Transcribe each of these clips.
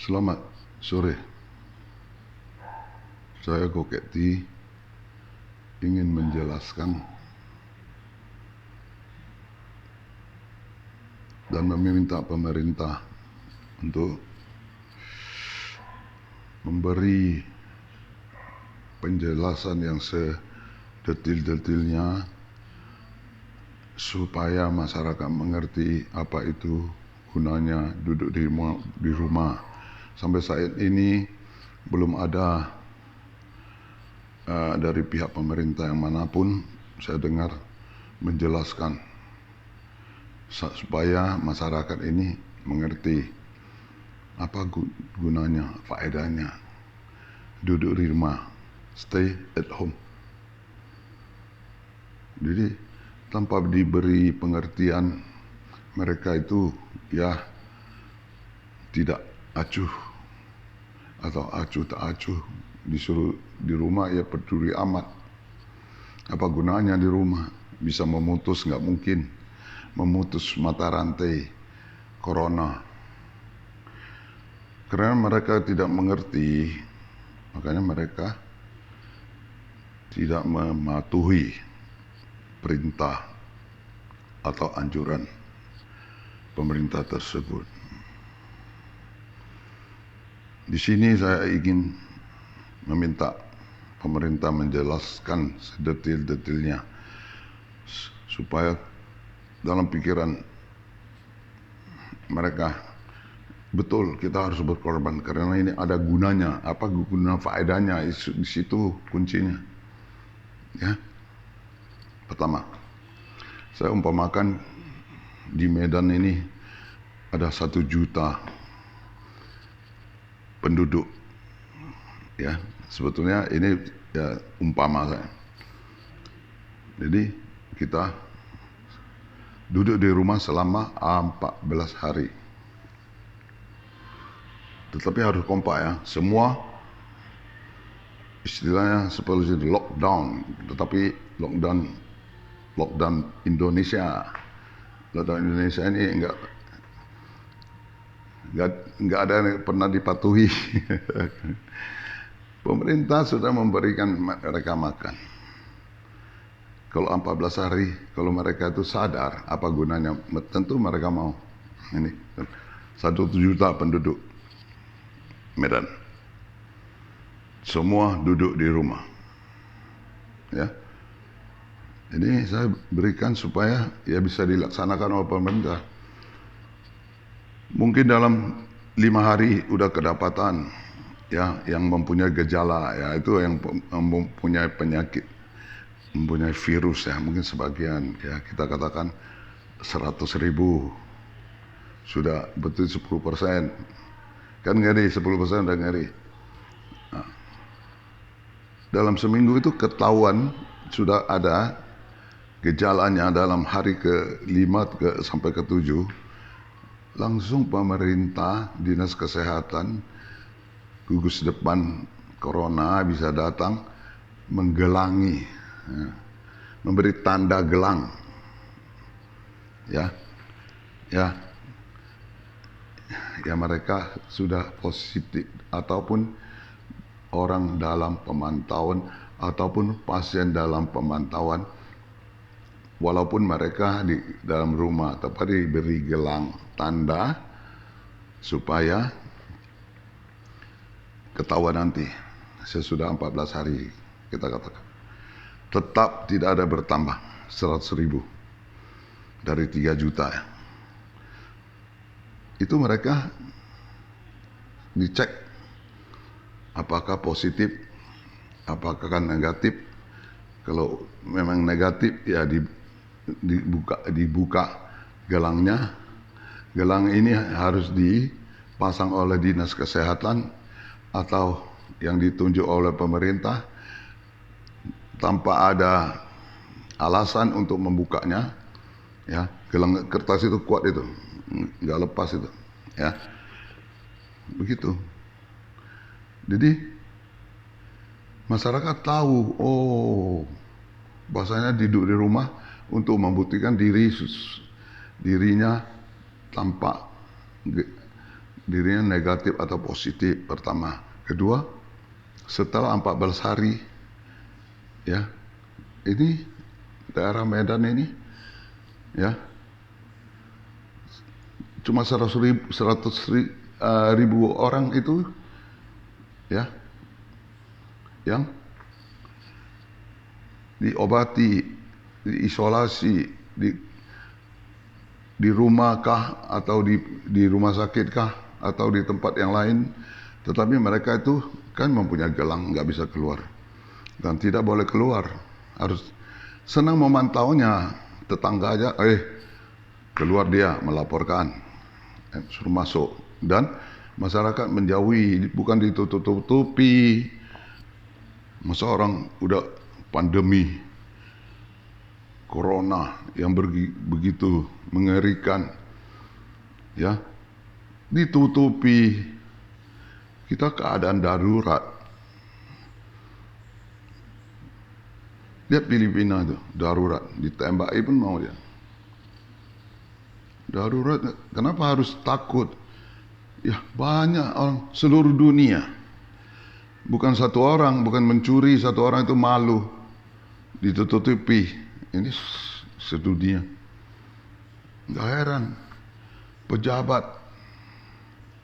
Selamat sore. Saya Koketi ingin menjelaskan dan meminta pemerintah untuk memberi penjelasan yang sedetil-detilnya supaya masyarakat mengerti apa itu gunanya duduk di rumah. Sampai saat ini belum ada dari pihak pemerintah yang manapun saya dengar menjelaskan supaya masyarakat ini mengerti apa gunanya, faedahnya duduk di rumah, stay at home. Jadi tanpa diberi pengertian, mereka itu ya tidak acuh atau acuh tak acuh, disuruh di rumah ya peduli amat. Apa gunanya di rumah? Bisa memutus, nggak mungkin memutus mata rantai corona. Karena mereka tidak mengerti, makanya mereka tidak mematuhi perintah atau anjuran pemerintah tersebut. Di sini saya ingin meminta pemerintah menjelaskan sedetil-detilnya supaya dalam pikiran mereka betul kita harus berkorban karena ini ada gunanya, apa guna faedahnya, di situ kuncinya. Ya. Pertama, saya umpamakan di Medan ini ada 1 juta penduduk. Ya, sebetulnya ini ya umpama saya. Jadi kita duduk di rumah selama 14 hari. Tetapi harus kompak ya. Semua istilahnya seperti lockdown, tetapi lockdown Indonesia. Lockdown Indonesia ini enggak ada yang pernah dipatuhi. Pemerintah sudah memberikan mereka makan. Kalau 14 hari, kalau mereka itu sadar apa gunanya, tentu mereka mau. Ini 1 juta penduduk Medan. Semua duduk di rumah. Ya. Ini saya berikan supaya ya bisa dilaksanakan oleh pemerintah. Mungkin dalam 5 hari udah kedapatan ya yang mempunyai gejala, ya itu yang mempunyai penyakit, mempunyai virus ya, mungkin sebagian ya kita katakan 100.000 sudah betul 10%. Kan ngeri, 10% udah ngeri. Nah, dalam seminggu itu ketahuan sudah ada gejalanya dalam hari ke-5 sampai ke-7, langsung pemerintah, dinas kesehatan, gugus depan corona bisa datang menggelangi, ya, memberi tanda gelang, ya mereka sudah positif ataupun orang dalam pemantauan ataupun pasien dalam pemantauan, walaupun mereka di dalam rumah, tapi diberi gelang tanda supaya ketahuan nanti sesudah 14 hari kita katakan tetap tidak ada bertambah 100.000 dari 3 juta ya. Itu mereka dicek apakah positif, apakah negatif. Kalau memang negatif ya dibuka gelangnya. Gelang ini harus dipasang oleh dinas kesehatan atau yang ditunjuk oleh pemerintah tanpa ada alasan untuk membukanya. Ya, gelang kertas itu kuat itu, nggak lepas itu, ya, begitu. Jadi masyarakat tahu, oh, bahasanya duduk di rumah untuk membuktikan dirinya tanpa dirinya negatif atau positif, pertama. Kedua, setelah 14 hari, ya, ini daerah Medan ini, ya, cuma 100.000 orang itu, ya, yang diobati, diisolasi, di rumah kah, atau di rumah sakit kah, atau di tempat yang lain. Tetapi mereka itu kan mempunyai gelang, nggak bisa keluar. Dan tidak boleh keluar. Harus senang memantaunya. Tetangga aja, keluar dia melaporkan. Suruh masuk. Dan masyarakat menjauhi, bukan ditutup-tutupi. Masa orang udah pandemi corona yang begitu mengerikan, ya, ditutupi. Kita keadaan darurat. Lihat Filipina itu, darurat, ditembaki pun mau dia. Darurat, kenapa harus takut? Ya, banyak orang seluruh dunia. Bukan satu orang, bukan mencuri, satu orang itu malu. Ditutupi. Ini sedunia. Nggak heran. Pejabat,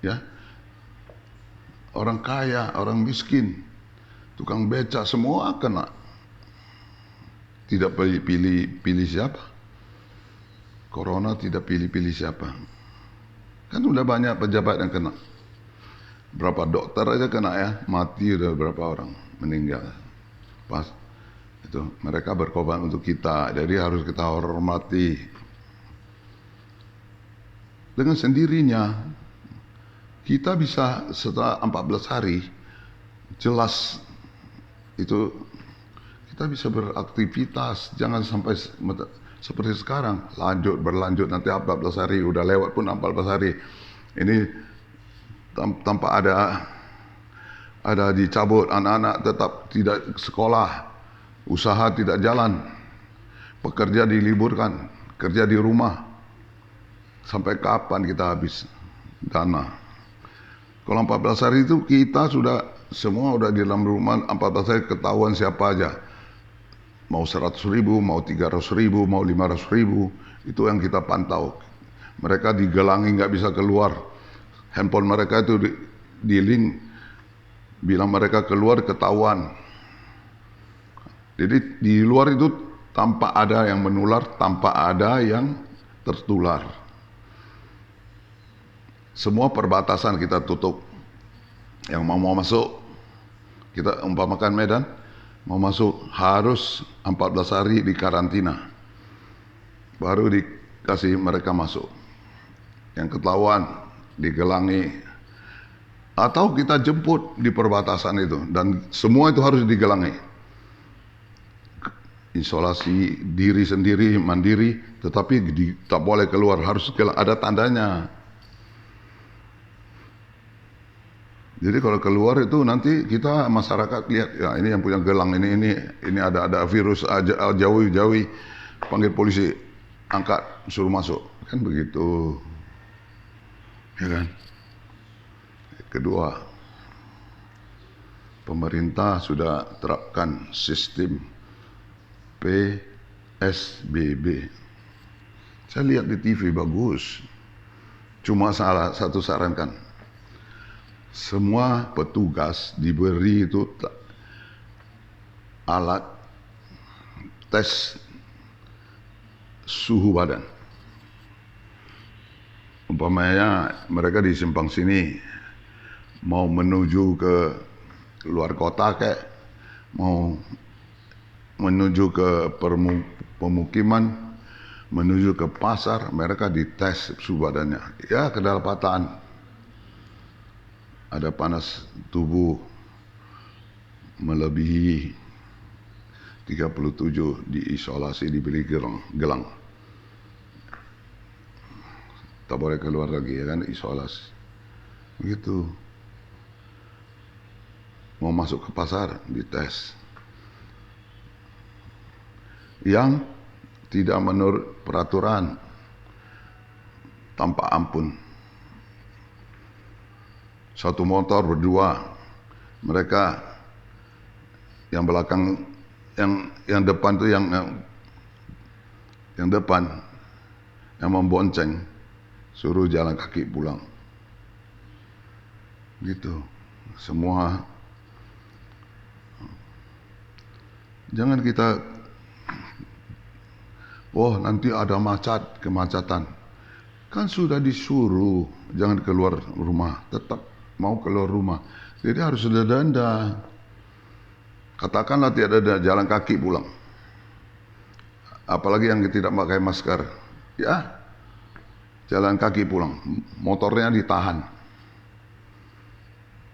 ya, orang kaya, orang miskin, tukang becak, semua kena. Tidak pilih siapa. Corona tidak pilih siapa. Kan udah banyak pejabat yang kena. Berapa dokter aja kena, ya, mati udah berapa orang meninggal. Pas itu mereka berkorban untuk kita, jadi harus kita hormati. Dengan sendirinya kita bisa setelah 14 hari jelas itu kita bisa beraktivitas. Jangan sampai seperti sekarang berlanjut nanti 14 hari udah lewat pun 14 hari ini tanpa ada dicabut, anak-anak tetap tidak sekolah, usaha tidak jalan, pekerja diliburkan, kerja di rumah. Sampai kapan kita habis dana? Kalau 14 hari itu kita semua udah di dalam rumah. 14 hari ketahuan siapa aja. Mau 100.000, mau 300.000, mau 500.000, itu yang kita pantau. Mereka digelangi nggak bisa keluar. Handphone mereka itu di link, bilang mereka keluar ketahuan. Jadi di luar itu tanpa ada yang menular, tanpa ada yang tertular. Semua perbatasan kita tutup. Yang mau masuk, kita umpamakan Medan, mau masuk harus 14 hari di karantina. Baru dikasih mereka masuk. Yang ketahuan, digelangi. Atau kita jemput di perbatasan itu. Dan semua itu harus digelangi. Isolasi diri sendiri, mandiri. Tetapi tak boleh keluar, harus ada tandanya. Jadi kalau keluar itu nanti kita masyarakat lihat, ya ini yang punya gelang, ini ada virus, jauhi, panggil polisi, angkat, suruh masuk, kan begitu, ya kan? Kedua, pemerintah sudah terapkan sistem PSBB. Saya lihat di TV bagus, cuma satu sarankan. Semua petugas diberi itu alat tes suhu badan. Umpamanya mereka di simpang sini mau menuju ke luar kota mau menuju ke pemukiman, menuju ke pasar, mereka dites suhu badannya. Ya, kedapatan ada panas tubuh melebihi 37, diisolasi, diberi gelang. Tak boleh keluar lagi, ya kan, isolasi. Begitu. Mau masuk ke pasar, dites. Yang tidak menurut peraturan, tanpa ampun. Satu motor berdua. Mereka yang belakang, yang depan tuh yang depan yang membonceng, suruh jalan kaki pulang. Gitu. Semua. Jangan kita, nanti ada kemacetan. Kan sudah disuruh jangan keluar rumah, tetap mau keluar rumah. Jadi harus ada denda. Katakanlah tidak ada, jalan kaki pulang. Apalagi yang tidak pakai masker. Ya, jalan kaki pulang. Motornya ditahan.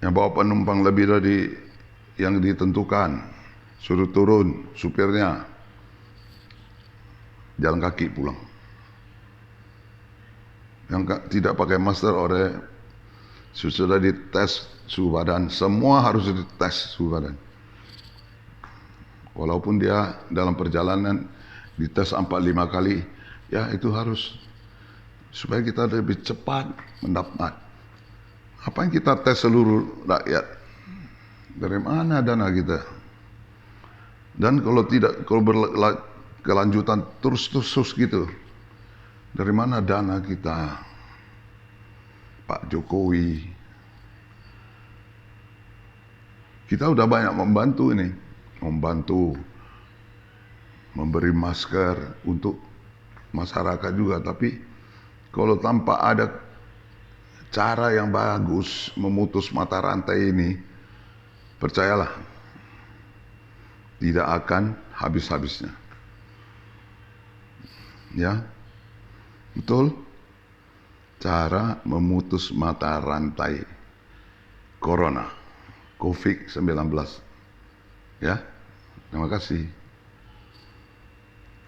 Yang bawa penumpang lebih dari yang ditentukan. Suruh turun supirnya. Jalan kaki pulang. Yang tidak pakai masker sudah dites suhu badan. Semua harus dites suhu badan. Walaupun dia dalam perjalanan dites 4-5 kali, ya itu harus supaya kita lebih cepat mendapat. Apa yang kita tes seluruh rakyat? Dari mana dana kita? Dan kalau berkelanjutan terus gitu, dari mana dana kita? Pak Jokowi, kita udah banyak membantu ini, memberi masker untuk masyarakat juga. Tapi kalau tanpa ada cara yang bagus memutus mata rantai ini, percayalah, tidak akan habis-habisnya. Ya, betul. Cara memutus mata rantai Corona, COVID-19. Ya, terima kasih.